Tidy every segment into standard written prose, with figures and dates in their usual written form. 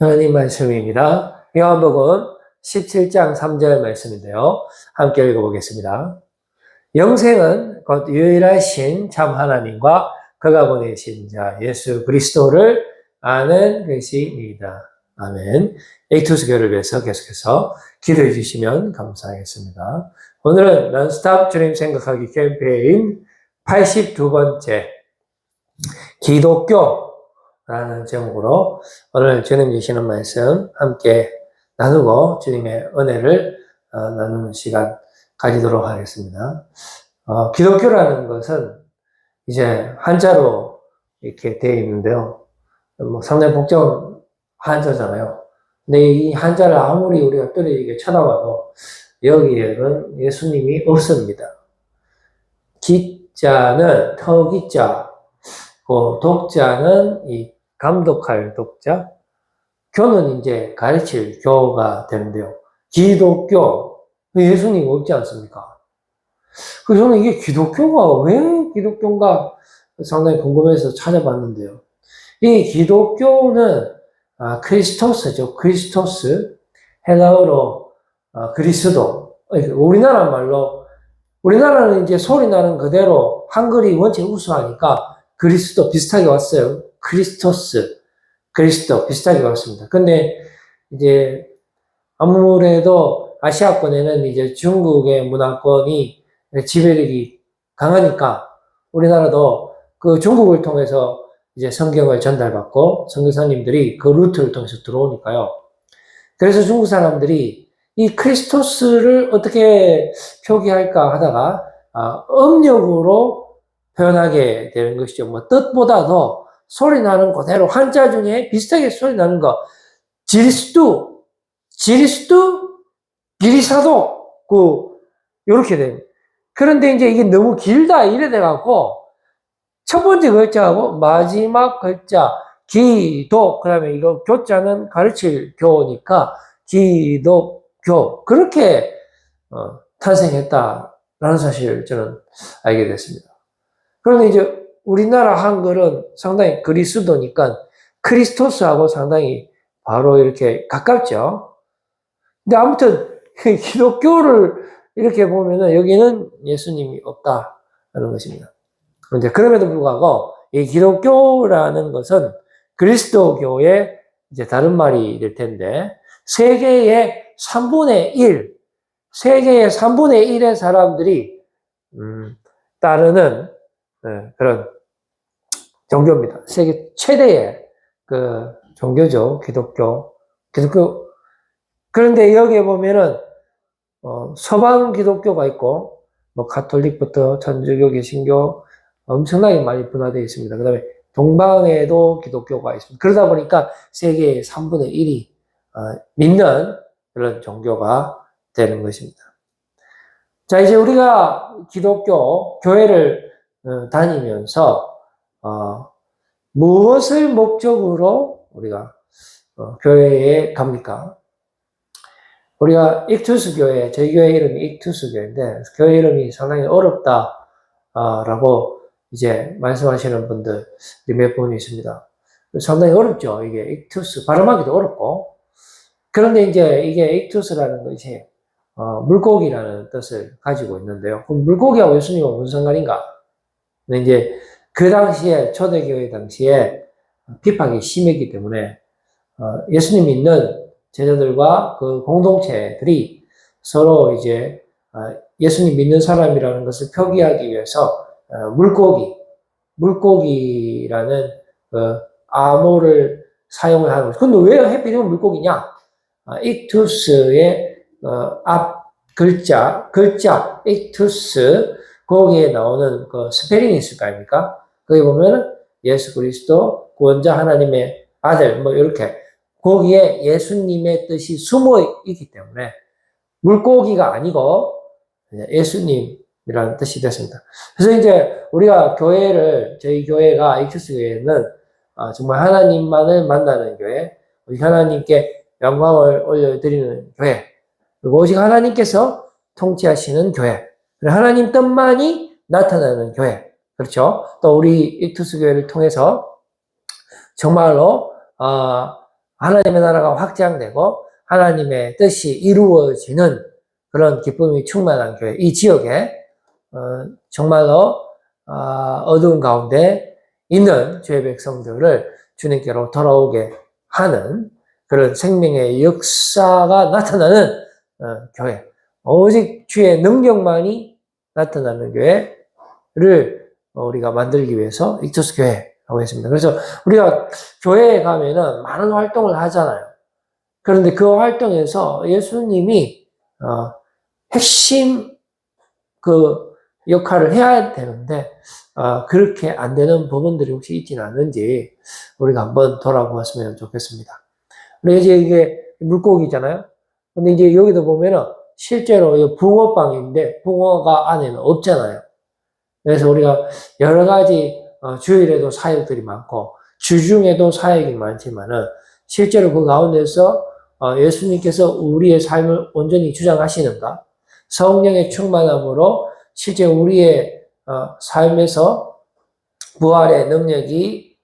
하나님 말씀입니다. 요한복음 17장 3절 말씀인데요. 함께 읽어보겠습니다. 영생은 곧 유일하신 참 하나님과 그가 보내신 자 예수 그리스도를 아는 것이니이다. 아멘. 에이투스교를 위해서 계속해서 기도해 주시면 감사하겠습니다. 오늘은 넌스톱 주님 생각하기 캠페인 82번째 기독교라는 제목으로 오늘 주님 주시는 말씀 함께 나누고 주님의 은혜를 나누는 시간 가지도록 하겠습니다. 기독교라는 것은 이제 한자로 이렇게 되어 있는데요. 상당히 복잡한 한자잖아요. 근데 이 한자를 아무리 우리가 뚜렷하게 쳐다봐도 여기에는 예수님이 없습니다. 기자는 터기자, 독자는 이 감독할 독자, 교는 이제 가르칠 교가 되는데요. 기독교, 예수님 없지 않습니까? 그래서 저는 이게 기독교가 왜 기독교인가 상당히 궁금해서 찾아봤는데요. 이 기독교는 크리스토스죠. 크리스토스, 헬라어로 그리스도. 우리나라 말로, 우리나라는 이제 소리 나는 그대로 한글이 원체 우수하니까 그리스도 비슷하게 왔어요. 크리스토스, 그리스도 비슷하게 왔습니다. 근데 이제 아무래도 아시아권에는 이제 중국의 문화권이 지배력이 강하니까 우리나라도 그 중국을 통해서 이제 성경을 전달받고 선교사님들이 그 루트를 통해서 들어오니까요. 그래서 중국 사람들이 이 크리스토스를 어떻게 표기할까 하다가 음력으로 표현하게 되는 것이죠. 뜻보다도 소리 나는 그대로 한자 중에 비슷하게 소리 나는 거 지리스도, 기리사도 요렇게 됩니다. 그런데 이제 이게 너무 길다 이래 돼갖고 첫 번째 글자하고 마지막 글자 기독 그다음에 이거 교자는 가르칠 교니까 기독교 그렇게 탄생했다라는 사실을 저는 알게 됐습니다. 그런데 이제 우리나라 한글은 상당히 그리스도니까 크리스토스하고 상당히 바로 이렇게 가깝죠. 근데 아무튼 기독교를 이렇게 보면은 여기는 예수님이 없다라는 것입니다. 그런데 그럼에도 불구하고 이 기독교라는 것은 그리스도교의 이제 다른 말이 될 텐데 세계의 3분의 1, 세계의 3분의 1의 사람들이 따르는 그런 종교입니다. 세계 최대의 그 종교죠. 기독교. 그런데 여기에 보면은 서방 기독교가 있고 가톨릭부터 천주교, 개신교 엄청나게 많이 분화되어 있습니다. 그 다음에 동방에도 기독교가 있습니다. 그러다 보니까 세계의 3분의 1이 믿는 그런 종교가 되는 것입니다. 자, 이제 우리가 기독교 교회를 다니면서 무엇을 목적으로 우리가 교회에 갑니까? 우리가 익투스 교회, 저희 교회 이름이 익투스 교회인데 교회 이름이 상당히 어렵다라고 이제 말씀하시는 분들이 몇 분 있습니다. 상당히 어렵죠. 이게 익투스 발음하기도 어렵고 그런데 이제 이게 익투스라는 것이 물고기라는 뜻을 가지고 있는데요. 그럼 물고기하고 예수님은 무슨 상관인가? 근데 이제 그 당시에 초대교회 당시에 핍박이 심했기 때문에 예수님 믿는 제자들과 그 공동체들이 서로 이제 예수님 믿는 사람이라는 것을 표기하기 위해서 물고기라는 암호를 사용을 하는 거죠. 근데 왜 하필이면 물고기냐? 익투스의 앞 글자 익투스 거기에 나오는 그 스페링이 있을 거 아닙니까? 거기 보면은 예수 그리스도 구원자 하나님의 아들 이렇게 거기에 예수님의 뜻이 숨어 있기 때문에 물고기가 아니고 예수님이라는 뜻이 됐습니다. 그래서 이제 우리가 저희 교회가 익투스 교회는 정말 하나님만을 만나는 교회, 하나님께 영광을 올려드리는 교회, 그리고 오직 하나님께서 통치하시는 교회, 하나님 뜻만이 나타나는 교회. 그렇죠? 또 우리 익투스 교회를 통해서 정말로 하나님의 나라가 확장되고 하나님의 뜻이 이루어지는 그런 기쁨이 충만한 교회, 이 지역에 정말로 어두운 가운데 있는 주의 백성들을 주님께로 돌아오게 하는 그런 생명의 역사가 나타나는 교회, 오직 주의 능력만이 나타나는 교회를 우리가 만들기 위해서 익투스 교회라고 했습니다. 그래서 우리가 교회에 가면은 많은 활동을 하잖아요. 그런데 그 활동에서 예수님이 핵심 그 역할을 해야 되는데 그렇게 안 되는 부분들이 혹시 있지는 않는지 우리가 한번 돌아보았으면 좋겠습니다. 우리 이제 이게 물고기잖아요. 근데 이제 여기도 보면은 실제로 붕어빵인데 붕어가 안에는 없잖아요. 그래서 우리가 여러 가지 주일에도 사역들이 많고 주중에도 사역이 많지만은 실제로 그 가운데서 예수님께서 우리의 삶을 온전히 주장하시는가? 성령의 충만함으로 실제 우리의 삶에서 부활의 능력이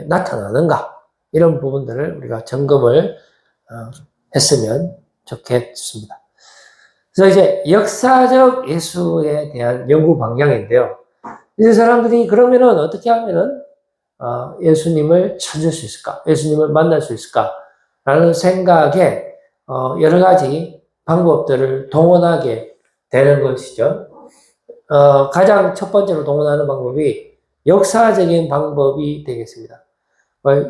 나타나는가? 이런 부분들을 우리가 점검을 했으면 좋겠습니다. 그래서 이제 역사적 예수에 대한 연구 방향인데요. 이제 사람들이 그러면은 어떻게 하면은 예수님을 찾을 수 있을까? 예수님을 만날 수 있을까? 라는 생각에 여러 가지 방법들을 동원하게 되는 것이죠. 가장 첫 번째로 동원하는 방법이 역사적인 방법이 되겠습니다.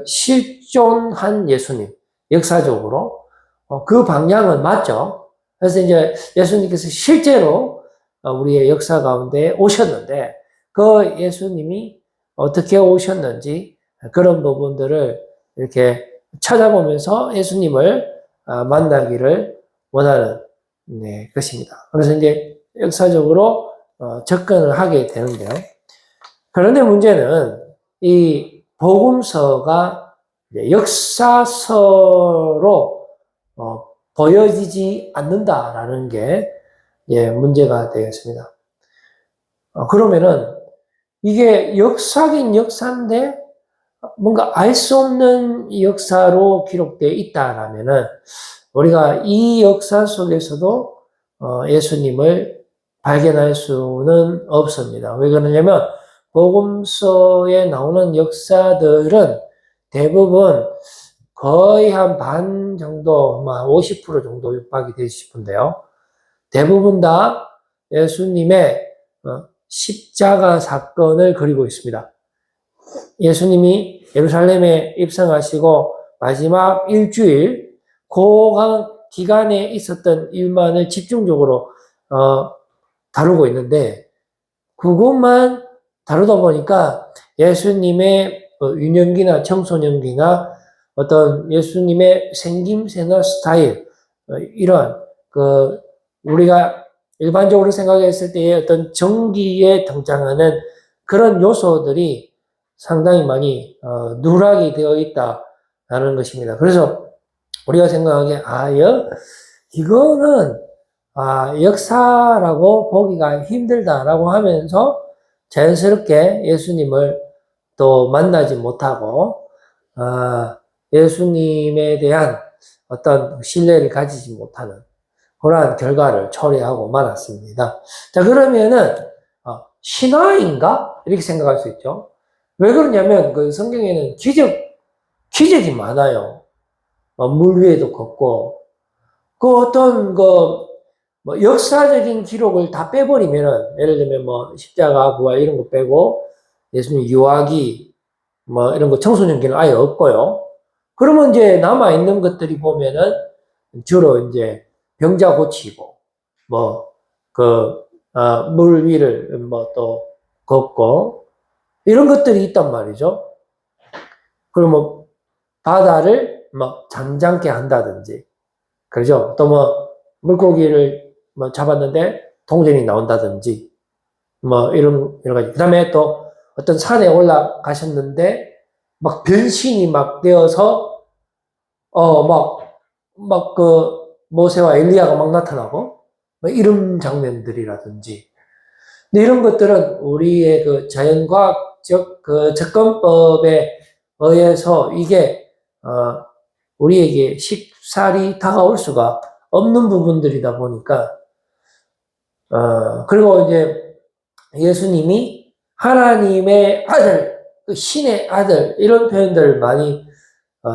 실존한 예수님, 역사적으로 그 방향은 맞죠. 그래서 이제 예수님께서 실제로 우리의 역사 가운데 오셨는데 그 예수님이 어떻게 오셨는지 그런 부분들을 이렇게 찾아보면서 예수님을 만나기를 원하는 것입니다. 그래서 이제 역사적으로 접근을 하게 되는데요. 그런데 문제는 이 복음서가 역사서로 보여지지 않는다라는 게 문제가 되겠습니다. 그러면은 이게 역사긴 역사인데 뭔가 알 수 없는 역사로 기록되어 있다라면은 우리가 이 역사 속에서도 예수님을 발견할 수는 없습니다. 왜 그러냐면 복음서에 나오는 역사들은 대부분 거의 한 반 정도, 50% 정도 육박이 되고 싶은데요. 대부분 다 예수님의 십자가 사건을 그리고 있습니다. 예수님이 예루살렘에 입성하시고 마지막 일주일 그 기간에 있었던 일만을 집중적으로 다루고 있는데 그것만 다루다 보니까 예수님의 유년기나 청소년기나 어떤 예수님의 생김새나 스타일 이런 우리가 일반적으로 생각했을 때의 어떤 정기에 등장하는 그런 요소들이 상당히 많이 누락이 되어 있다라는 것입니다. 그래서 우리가 생각하기에 이거는 역사라고 보기가 힘들다라고 하면서 자연스럽게 예수님을 또 만나지 못하고 예수님에 대한 어떤 신뢰를 가지지 못하는 그러한 결과를 초래하고 말았습니다. 자, 그러면은 신화인가? 이렇게 생각할 수 있죠. 왜 그러냐면 그 성경에는 기적이 많아요. 물 위에도 걷고 그 어떤 뭐 역사적인 기록을 다 빼버리면은 예를 들면 뭐 십자가 부활 이런 거 빼고 예수님 유아기 뭐 이런 거 청소년기는 아예 없고요. 그러면 이제 남아 있는 것들이 보면은 주로 이제 병자 고치고 물 위를 뭐 또 걷고 이런 것들이 있단 말이죠. 그리고 뭐 바다를 막 잠잠게 한다든지, 그러죠. 또 뭐 물고기를 뭐 잡았는데 동전이 나온다든지, 뭐 이런 여러 가지. 그다음에 또 어떤 산에 올라가셨는데 막 변신이 막 되어서 모세와 엘리야가 막 나타나고 뭐 이런 장면들이라든지. 근데 이런 것들은 우리의 그 자연과학적 그 접근법에 의해서 이게 우리에게 쉽사리 다가올 수가 없는 부분들이다 보니까, 그리고 이제 예수님이 하나님의 아들, 신의 아들, 이런 표현들을 많이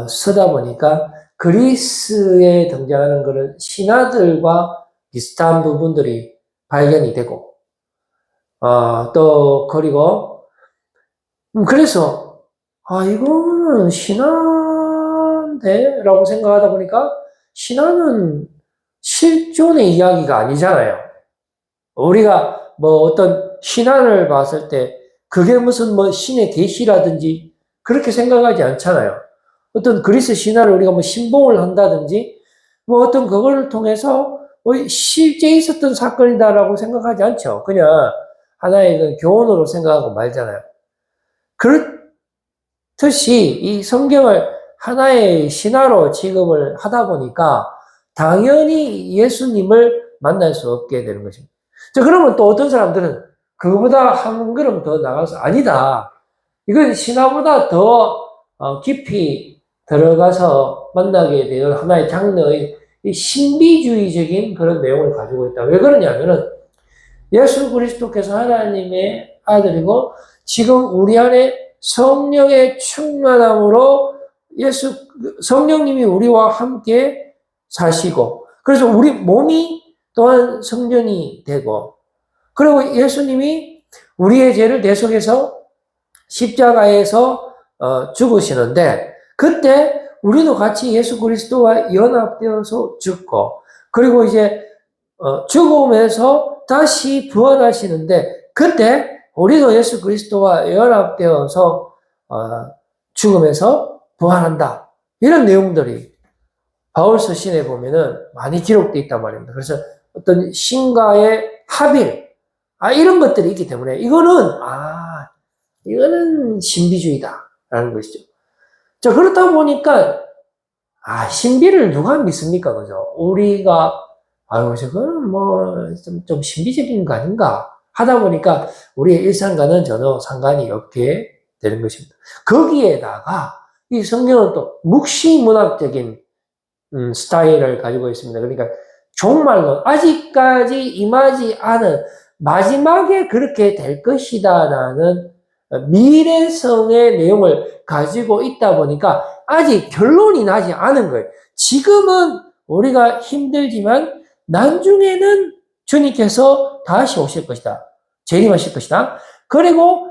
쓰다 보니까 그리스에 등장하는 그런 신하들과 비슷한 부분들이 발견이 되고, 또, 그리고, 그래서, 이거는 신화인데? 라고 생각하다 보니까, 신화는 실존의 이야기가 아니잖아요. 우리가 뭐 어떤 신화를 봤을 때, 그게 무슨 뭐 신의 계시라든지, 그렇게 생각하지 않잖아요. 어떤 그리스 신화를 우리가 뭐 신봉을 한다든지, 뭐 어떤 그걸 통해서 실제 있었던 사건이다라고 생각하지 않죠. 그냥 하나의 그 교훈으로 생각하고 말잖아요. 그렇듯이 이 성경을 하나의 신화로 취급을 하다 보니까 당연히 예수님을 만날 수 없게 되는 것입니다. 자, 그러면 또 어떤 사람들은 그거보다 한 걸음 더 나가서 아니다. 이건 신화보다 더 깊이 들어가서 만나게 되는 하나의 장르의 이 신비주의적인 그런 내용을 가지고 있다. 왜 그러냐면은 예수 그리스도께서 하나님의 아들이고 지금 우리 안에 성령의 충만함으로 성령님이 우리와 함께 사시고 그래서 우리 몸이 또한 성전이 되고 그리고 예수님이 우리의 죄를 대속해서 십자가에서 죽으시는데 그때 우리도 같이 예수 그리스도와 연합되어서 죽고 그리고 이제 죽음에서 다시 부활하시는데 그때 우리도 예수 그리스도와 연합되어서 죽음에서 부활한다. 이런 내용들이 바울 서신에 보면은 많이 기록되어 있단 말입니다. 그래서 어떤 신과의 합일, 이런 것들이 있기 때문에 이거는 신비주의다라는 것이죠. 자, 그렇다 보니까 신비를 누가 믿습니까? 그죠? 우리가 저거는 좀 신비적인 거 아닌가 하다 보니까 우리의 일상과는 전혀 상관이 없게 되는 것입니다. 거기에다가 이 성경은 또 묵시문학적인 스타일을 가지고 있습니다. 그러니까 종말론, 아직까지 임하지 않은 마지막에 그렇게 될 것이다라는 미래성의 내용을 가지고 있다 보니까 아직 결론이 나지 않은 거예요. 지금은 우리가 힘들지만 나중에는 주님께서 다시 오실 것이다. 재림하실 것이다. 그리고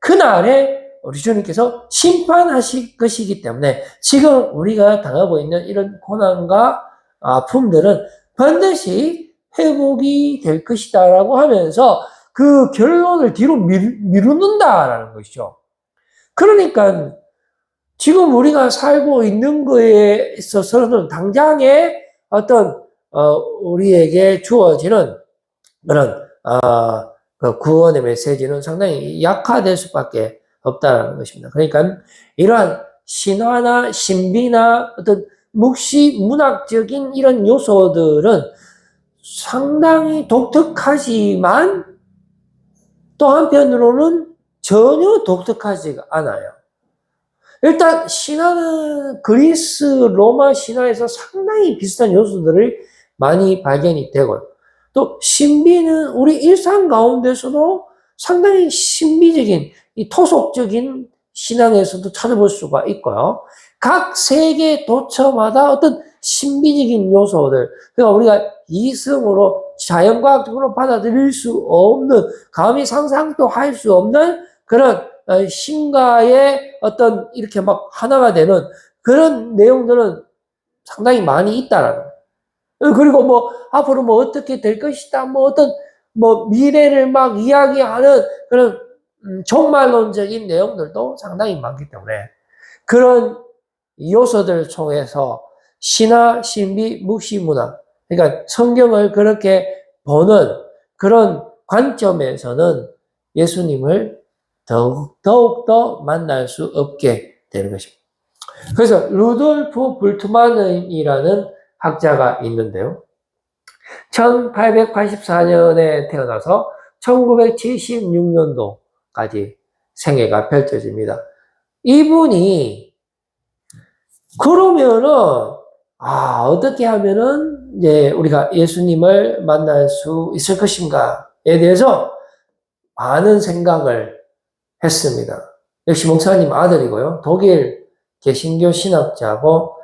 그날에 우리 주님께서 심판하실 것이기 때문에 지금 우리가 당하고 있는 이런 고난과 아픔들은 반드시 회복이 될 것이다라고 하면서 그 결론을 뒤로 미루는다라는 것이죠. 그러니까 지금 우리가 살고 있는 거에 있어서는 당장에 어떤 우리에게 주어지는 그런 그 구원의 메시지는 상당히 약화될 수밖에 없다는 것입니다. 그러니까 이러한 신화나 신비나 어떤 묵시 문학적인 이런 요소들은 상당히 독특하지만 또 한편으로는 전혀 독특하지가 않아요. 일단 신화는 그리스 로마 신화에서 상당히 비슷한 요소들을 많이 발견이 되고요. 또 신비는 우리 일상 가운데서도 상당히 신비적인 이 토속적인 신앙에서도 찾아볼 수가 있고요. 각 세계 도처마다 어떤 신비적인 요소들, 그러니까 우리가 이성으로 자연과학적으로 받아들일 수 없는, 감히 상상도 할 수 없는 그런 신과의 어떤 이렇게 막 하나가 되는 그런 내용들은 상당히 많이 있다라는 거예요. 그리고 앞으로 어떻게 될 것이다, 어떤 미래를 막 이야기하는 그런 종말론적인 내용들도 상당히 많기 때문에 그런 요소들을 통해서 신화, 신비, 묵시문화, 그러니까 성경을 그렇게 보는 그런 관점에서는 예수님을 더욱더 만날 수 없게 되는 것입니다. 그래서 루돌프 불트만이라는 학자가 있는데요. 1884년에 태어나서 1976년도까지 생애가 펼쳐집니다. 이분이 그러면은, 어떻게 하면은, 이제 우리가 예수님을 만날 수 있을 것인가에 대해서 많은 생각을 했습니다. 역시 목사님 아들이고요. 독일 개신교 신학자고,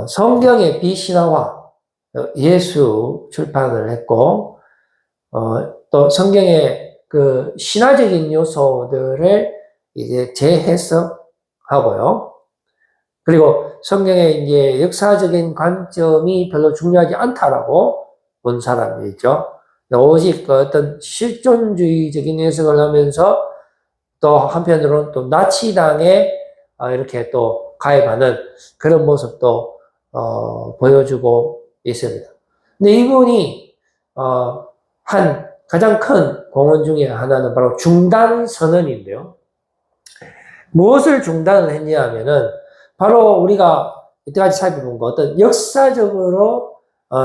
성경의 비신화화, 예수 출판을 했고, 또 성경의 그 신화적인 요소들을 이제 재해석하고요. 그리고 성경의 이제 역사적인 관점이 별로 중요하지 않다라고 본 사람이죠. 오직 그 어떤 실존주의적인 해석을 하면서 또 한편으로는 또 나치당에 이렇게 또 가입하는 그런 모습도 보여주고 있습니다. 근데 이분이 한 가장 큰 공헌 중에 하나는 바로 중단 선언인데요. 무엇을 중단을 했냐 하면은 바로 우리가 이때까지 살펴본 것 어떤 역사적으로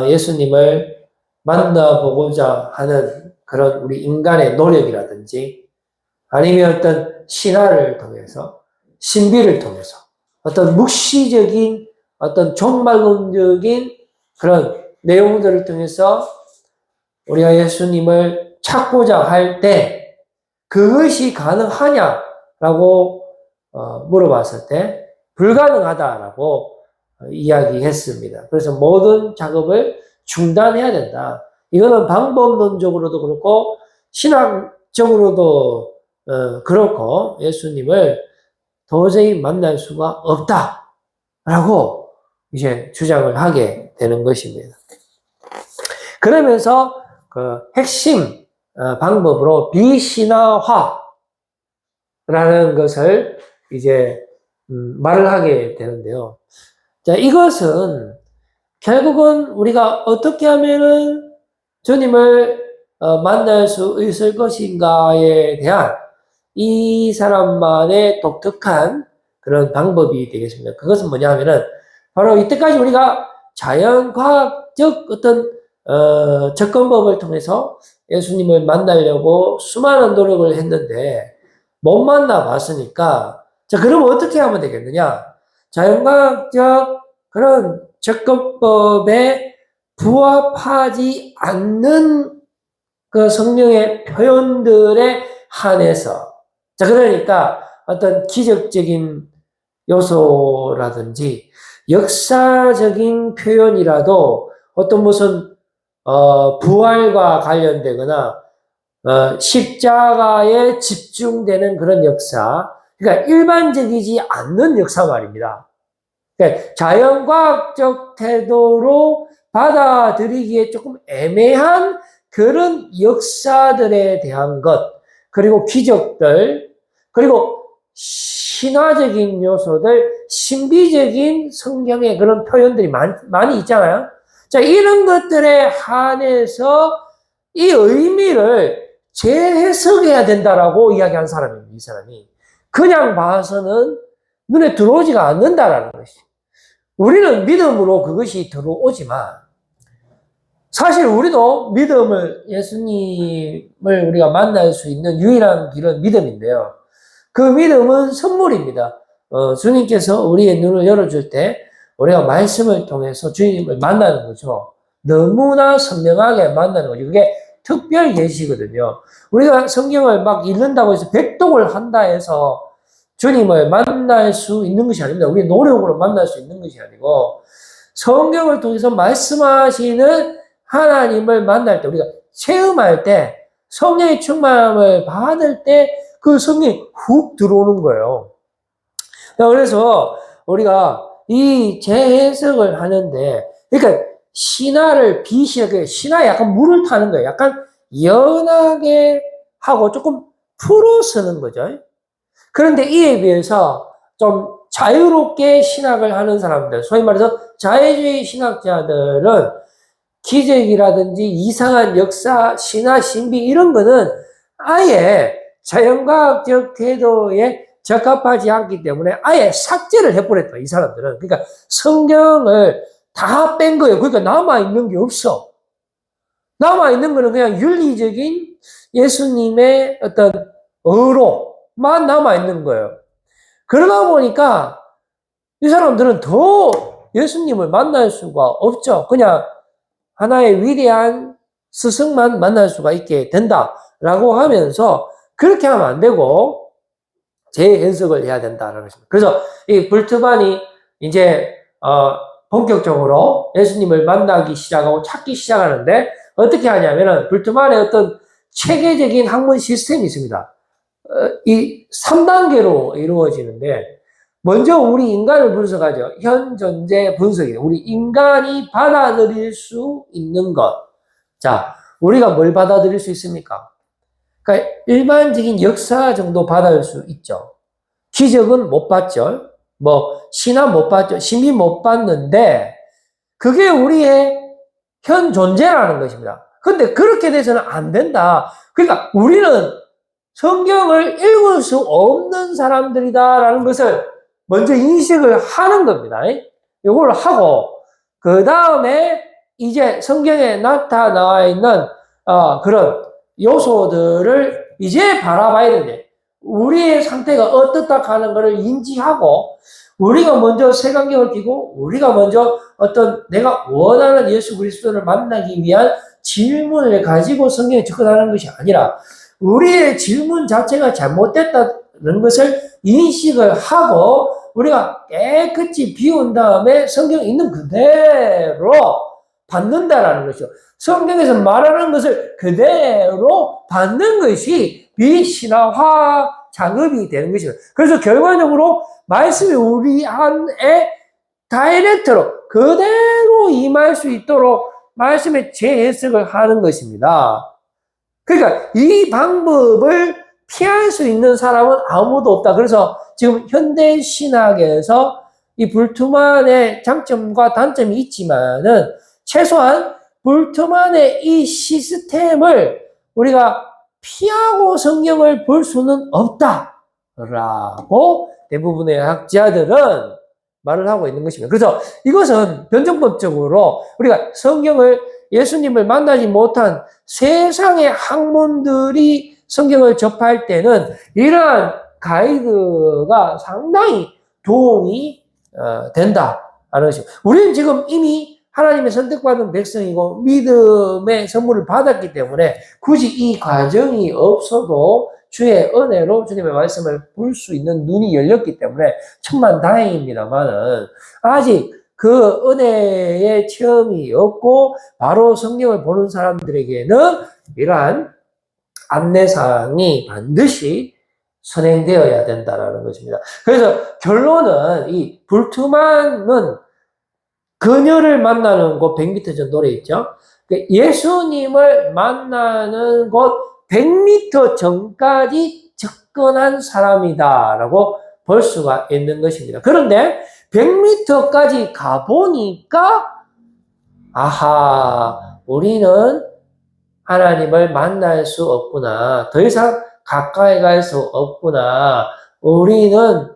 예수님을 만나보고자 하는 그런 우리 인간의 노력이라든지 아니면 어떤 신화를 통해서 신비를 통해서 어떤 묵시적인 어떤 종말론적인 그런 내용들을 통해서 우리가 예수님을 찾고자 할 때 그것이 가능하냐라고 물어봤을 때 불가능하다라고 이야기했습니다. 그래서 모든 작업을 중단해야 된다. 이거는 방법론적으로도 그렇고 신학적으로도 그렇고 예수님을 도저히 만날 수가 없다라고 이제 주장을 하게 되는 것입니다. 그러면서 그 핵심 방법으로 비신화화라는 것을 이제 말을 하게 되는데요. 자, 이것은 결국은 우리가 어떻게 하면은 주님을 만날 수 있을 것인가에 대한 이 사람만의 독특한 그런 방법이 되겠습니다. 그것은 뭐냐 하면은 바로 이때까지 우리가 자연과학적 어떤 접근법을 통해서 예수님을 만나려고 수많은 노력을 했는데 못 만나 봤으니까 자, 그럼 어떻게 하면 되겠느냐? 자연과학적 그런 접근법에 부합하지 않는 그 성령의 표현들에 한해서 자, 그러니까 어떤 기적적인 요소라든지 역사적인 표현이라도 어떤 무슨 부활과 관련되거나 십자가에 집중되는 그런 역사, 그러니까 일반적이지 않는 역사 말입니다. 그러니까 자연과학적 태도로 받아들이기에 조금 애매한 그런 역사들에 대한 것, 그리고 기적들, 그리고 신화적인 요소들, 신비적인 성경의 그런 표현들이 많이 있잖아요. 자, 이런 것들에 한해서 이 의미를 재해석해야 된다라고 이야기한 사람입니다, 이 사람이. 그냥 봐서는 눈에 들어오지가 않는다라는 것이. 우리는 믿음으로 그것이 들어오지만, 사실 우리도 믿음을, 예수님을 우리가 만날 수 있는 유일한 길은 믿음인데요. 그 믿음은 선물입니다. 주님께서 우리의 눈을 열어줄 때 우리가 말씀을 통해서 주님을 만나는 거죠. 너무나 선명하게 만나는 거죠. 그게 특별 계시거든요. 우리가 성경을 막 읽는다고 해서 백독을 한다 해서 주님을 만날 수 있는 것이 아닙니다. 우리의 노력으로 만날 수 있는 것이 아니고 성경을 통해서 말씀하시는 하나님을 만날 때 우리가 체험할 때 성령의 충만함을 받을 때 그 성령이 훅 들어오는 거예요. 그래서 우리가 이 재해석을 하는데 그러니까 신화를 비신화, 신화에 약간 물을 타는 거예요. 약간 연하게 하고 조금 풀어 쓰는 거죠. 그런데 이에 비해서 좀 자유롭게 신학을 하는 사람들, 소위 말해서 자유주의 신학자들은 기적이라든지 이상한 역사, 신화, 신비 이런 거는 아예 자연과학적 태도에 적합하지 않기 때문에 아예 삭제를 해버렸다, 이 사람들은. 그러니까 성경을 다 뺀 거예요. 그러니까 남아있는 게 없어. 남아있는 거는 그냥 윤리적인 예수님의 어떤 어로만 남아있는 거예요. 그러다 보니까 이 사람들은 더 예수님을 만날 수가 없죠. 그냥 하나의 위대한 스승만 만날 수가 있게 된다라고 하면서 그렇게 하면 안 되고 재해석을 해야 된다는 것입니다. 그래서 이 불트만이 이제 본격적으로 예수님을 만나기 시작하고 찾기 시작하는데 어떻게 하냐면은 불트만의 어떤 체계적인 학문 시스템이 있습니다. 이 3단계로 이루어지는데 먼저 우리 인간을 분석하죠. 현 존재 분석이에요. 우리 인간이 받아들일 수 있는 것. 자, 우리가 뭘 받아들일 수 있습니까? 그러니까 일반적인 역사 정도 받아들일 수 있죠. 기적은 못 봤죠. 신화 못 봤죠. 신비 못 봤는데 그게 우리의 현 존재라는 것입니다. 근데 그렇게 돼서는 안 된다. 그러니까 우리는 성경을 읽을 수 없는 사람들이다라는 것을 먼저 인식을 하는 겁니다. 이걸 하고 그 다음에 이제 성경에 나타나 있는 그런 요소들을 이제 바라봐야 되는데 우리의 상태가 어떻다 하는 것을 인지하고 우리가 먼저 색안경을 끼고 우리가 먼저 어떤 내가 원하는 예수 그리스도를 만나기 위한 질문을 가지고 성경에 접근하는 것이 아니라 우리의 질문 자체가 잘못됐다는 것을 인식을 하고 우리가 깨끗이 비운 다음에 성경에 있는 그대로 받는다라는 것이죠. 성경에서 말하는 것을 그대로 받는 것이 비신화화 작업이 되는 것이죠. 그래서 결과적으로 말씀이 우리 안에 다이렉트로 그대로 임할 수 있도록 말씀의 재해석을 하는 것입니다. 그러니까 이 방법을 피할 수 있는 사람은 아무도 없다. 그래서 지금 현대 신학에서 이 불트만의 장점과 단점이 있지만은 최소한 불트만의 이 시스템을 우리가 피하고 성경을 볼 수는 없다라고 대부분의 학자들은 말을 하고 있는 것입니다. 그래서 이것은 변정법적으로 우리가 성경을 예수님을 만나지 못한 세상의 학문들이 성경을 접할 때는 이러한 가이드가 상당히 도움이 된다라는 것입니다. 우리는 지금 이미 하나님의 선택받은 백성이고 믿음의 선물을 받았기 때문에 굳이 이 과정이 없어도 주의 은혜로 주님의 말씀을 볼 수 있는 눈이 열렸기 때문에 천만다행입니다만은 아직 그 은혜의 체험이 없고 바로 성경을 보는 사람들에게는 이러한 안내사항이 반드시 선행되어야 된다는 것입니다. 그래서 결론은 이 불트만은 그녀를 만나는 곳 100m 전 노래 있죠. 예수님을 만나는 곳 100m 전까지 접근한 사람이다라고 볼 수가 있는 것입니다. 그런데 100m까지 가보니까 아하, 우리는 하나님을 만날 수 없구나. 더 이상 가까이 갈 수 없구나. 우리는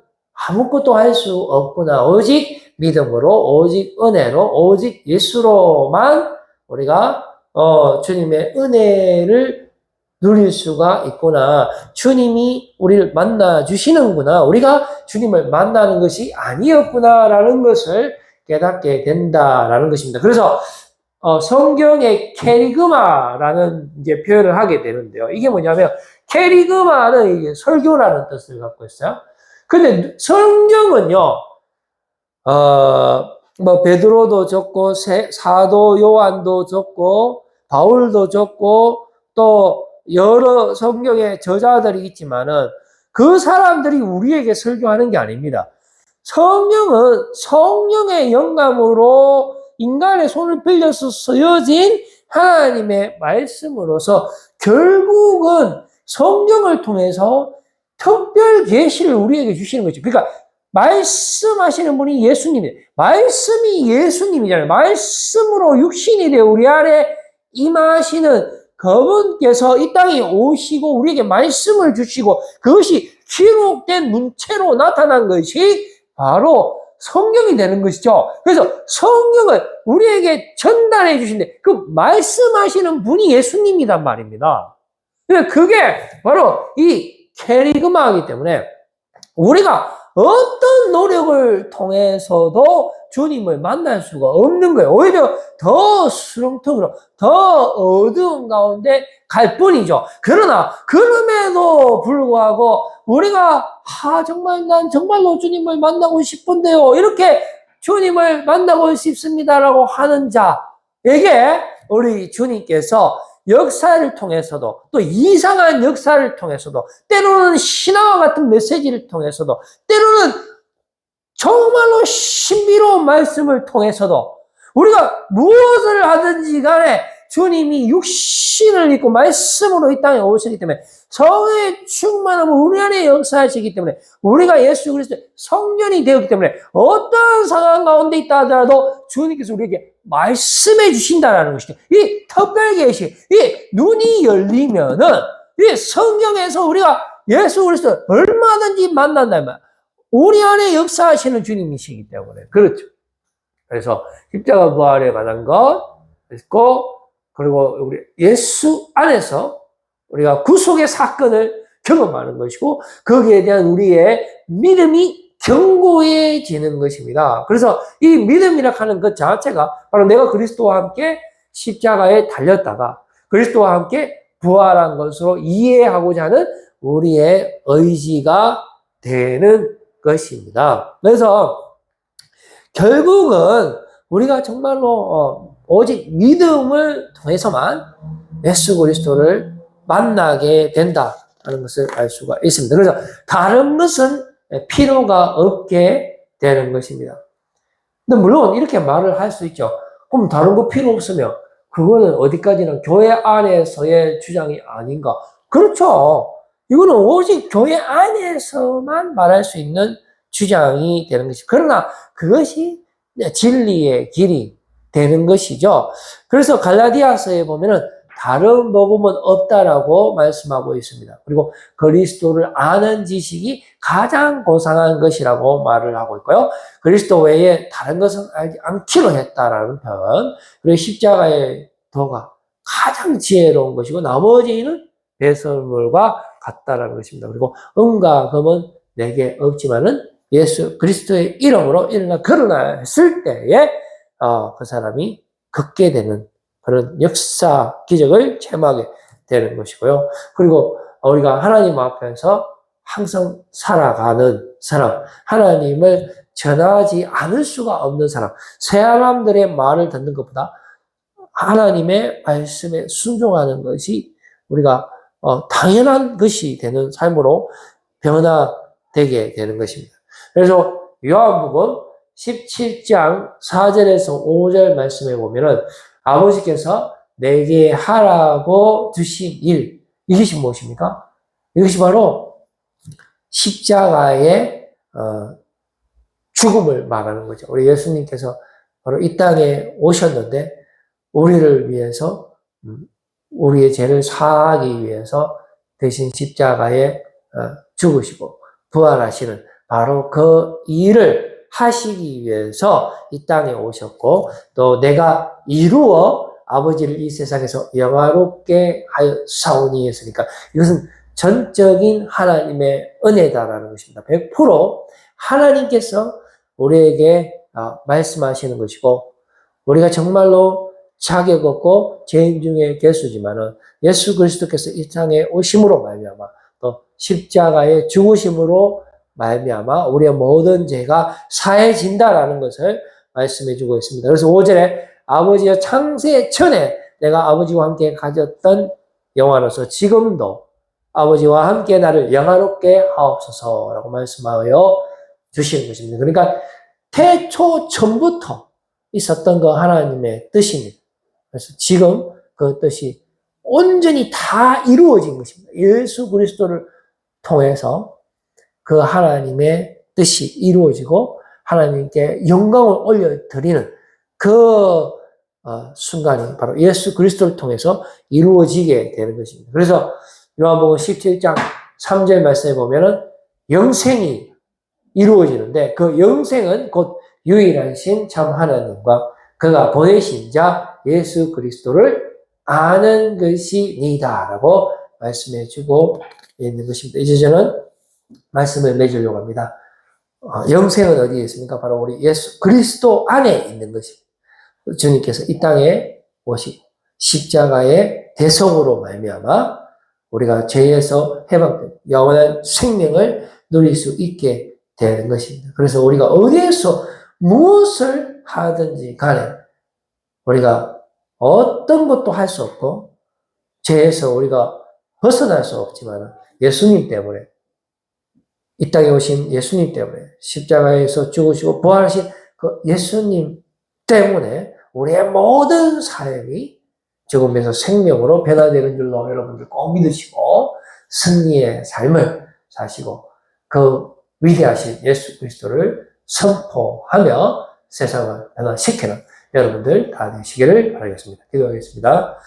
아무것도 할 수 없구나. 오직 믿음으로, 오직 은혜로, 오직 예수로만 우리가 주님의 은혜를 누릴 수가 있구나. 주님이 우리를 만나 주시는구나. 우리가 주님을 만나는 것이 아니었구나라는 것을 깨닫게 된다라는 것입니다. 그래서 성경의 캐리그마라는 이제 표현을 하게 되는데요. 이게 뭐냐면 캐리그마는 이게 설교라는 뜻을 갖고 있어요. 근데 성경은요, 베드로도 적고 사도 요한도 적고 바울도 적고 또 여러 성경의 저자들이 있지만은 그 사람들이 우리에게 설교하는 게 아닙니다. 성경은 성령의 영감으로 인간의 손을 빌려서 쓰여진 하나님의 말씀으로서 결국은 성경을 통해서 특별 계시를 우리에게 주시는 거죠. 그러니까 말씀하시는 분이 예수님이에요. 말씀이 예수님이잖아요. 말씀으로 육신이 되어 우리 안에 임하시는 그분께서 이 땅에 오시고 우리에게 말씀을 주시고 그것이 기록된 문체로 나타난 것이 바로 성경이 되는 것이죠. 그래서 성경을 우리에게 전달해 주신데 그 말씀하시는 분이 예수님이란 말입니다. 그게 바로 이 캐리그마이기 때문에 우리가 어떤 노력을 통해서도 주님을 만날 수가 없는 거예요. 오히려 더 수렁텅으로, 더 어두운 가운데 갈 뿐이죠. 그러나 그럼에도 불구하고 우리가 정말 난 정말로 주님을 만나고 싶은데요. 이렇게 주님을 만나고 싶습니다라고 하는 자에게 우리 주님께서 역사를 통해서도 또 이상한 역사를 통해서도 때로는 신화와 같은 메시지를 통해서도 때로는 정말로 신비로운 말씀을 통해서도 우리가 무엇을 하든지 간에 주님이 육신을 입고 말씀으로 이 땅에 오시기 때문에 성의 충만함을 우리 안에 역사하시기 때문에 우리가 예수 그리스도의 성전이 되었기 때문에 어떠한 상황 가운데 있다 하더라도 주님께서 우리에게 말씀해 주신다라는 것이죠. 이 특별 계시, 이 눈이 열리면은 이 성경에서 우리가 예수 그리스도를 얼마든지 만난다면 우리 안에 역사하시는 주님이시기 때문에 그렇죠. 그래서 십자가 부활에 관한 것 있고 그리고 우리 예수 안에서 우리가 구속의 사건을 경험하는 것이고 거기에 대한 우리의 믿음이 견고해지는 것입니다. 그래서 이 믿음이라 하는 것 자체가 바로 내가 그리스도와 함께 십자가에 달렸다가 그리스도와 함께 부활한 것으로 이해하고자 하는 우리의 의지가 되는 것입니다. 그래서 결국은 우리가 정말로 오직 믿음을 통해서만 예수 그리스도를 만나게 된다는 것을 알 수가 있습니다. 그래서 다른 것은 필요가 없게 되는 것입니다. 근데 물론 이렇게 말을 할 수 있죠. 그럼 다른 거 필요 없으면 그거는 어디까지나 교회 안에서의 주장이 아닌가? 그렇죠. 이거는 오직 교회 안에서만 말할 수 있는 주장이 되는 것이. 그러나 그것이 진리의 길이 되는 것이죠. 그래서 갈라디아서에 보면은 다른 복음은 없다라고 말씀하고 있습니다. 그리고 그리스도를 아는 지식이 가장 고상한 것이라고 말을 하고 있고요. 그리스도 외에 다른 것은 알지 않기로 했다라는 표현. 그리고 십자가의 도가 가장 지혜로운 것이고 나머지는 배설물과 같다라는 것입니다. 그리고 은과 금은 내게 없지만은 예수 그리스도의 이름으로 일어나 걸어나 했을 때에 그 사람이 걷게 되는 그런 역사 기적을 체험하게 되는 것이고요. 그리고 우리가 하나님 앞에서 항상 살아가는 사람, 하나님을 전하지 않을 수가 없는 사람, 사람들의 말을 듣는 것보다 하나님의 말씀에 순종하는 것이 우리가 당연한 것이 되는 삶으로 변화되게 되는 것입니다. 그래서 요한복음 17장 4절에서 5절 말씀에 보면은 아버지께서 내게 하라고 주신 일, 이것이 무엇입니까? 이것이 바로 십자가의 죽음을 말하는 거죠. 우리 예수님께서 바로 이 땅에 오셨는데 우리를 위해서 우리의 죄를 사하기 위해서 대신 십자가에 죽으시고 부활하시는 바로 그 일을 하시기 위해서 이 땅에 오셨고 또 내가 이루어 아버지를 이 세상에서 영화롭게 하여 사오니 했으니까 이것은 전적인 하나님의 은혜다라는 것입니다. 100% 하나님께서 우리에게 말씀하시는 것이고 우리가 정말로 자격 없고 죄인 중에 개수지만은 예수 그리스도께서 이 땅에 오심으로 말미암아 또 십자가의 죽으심으로 말미암아 우리의 모든 죄가 사해진다라는 것을 말씀해주고 있습니다. 그래서 5절에 아버지의 창세 전에 내가 아버지와 함께 가졌던 영화로서 지금도 아버지와 함께 나를 영화롭게 하옵소서라고 말씀하여 주시는 것입니다. 그러니까 태초 전부터 있었던 그 하나님의 뜻입니다. 그래서 지금 그 뜻이 온전히 다 이루어진 것입니다. 예수 그리스도를 통해서 그 하나님의 뜻이 이루어지고 하나님께 영광을 올려드리는 그 순간이 바로 예수 그리스도를 통해서 이루어지게 되는 것입니다. 그래서 요한복음 17장 3절 말씀에 보면은 영생이 이루어지는데 그 영생은 곧 유일하신 참 하나님과 그가 보내신 자 예수 그리스도를 아는 것이니다라고 말씀해주고 있는 것입니다. 이제 저는 말씀을 맺으려고 합니다. 영생은 어디에 있습니까? 바로 우리 예수 그리스도 안에 있는 것입니다. 주님께서 이 땅에 오시고 십자가의 대속으로 말미암아 우리가 죄에서 해방된 영원한 생명을 누릴 수 있게 되는 것입니다. 그래서 우리가 어디에서 무엇을 하든지 간에 우리가 어떤 것도 할 수 없고 죄에서 우리가 벗어날 수 없지만 예수님 때문에 이 땅에 오신 예수님 때문에 십자가에서 죽으시고 부활하신 그 예수님 때문에 우리의 모든 삶이 죽음에서 생명으로 변화되는 줄로 여러분들 꼭 믿으시고 승리의 삶을 사시고 그 위대하신 예수 그리스도를 선포하며 세상을 변화시키는 여러분들 다 되시기를 바라겠습니다. 기도하겠습니다.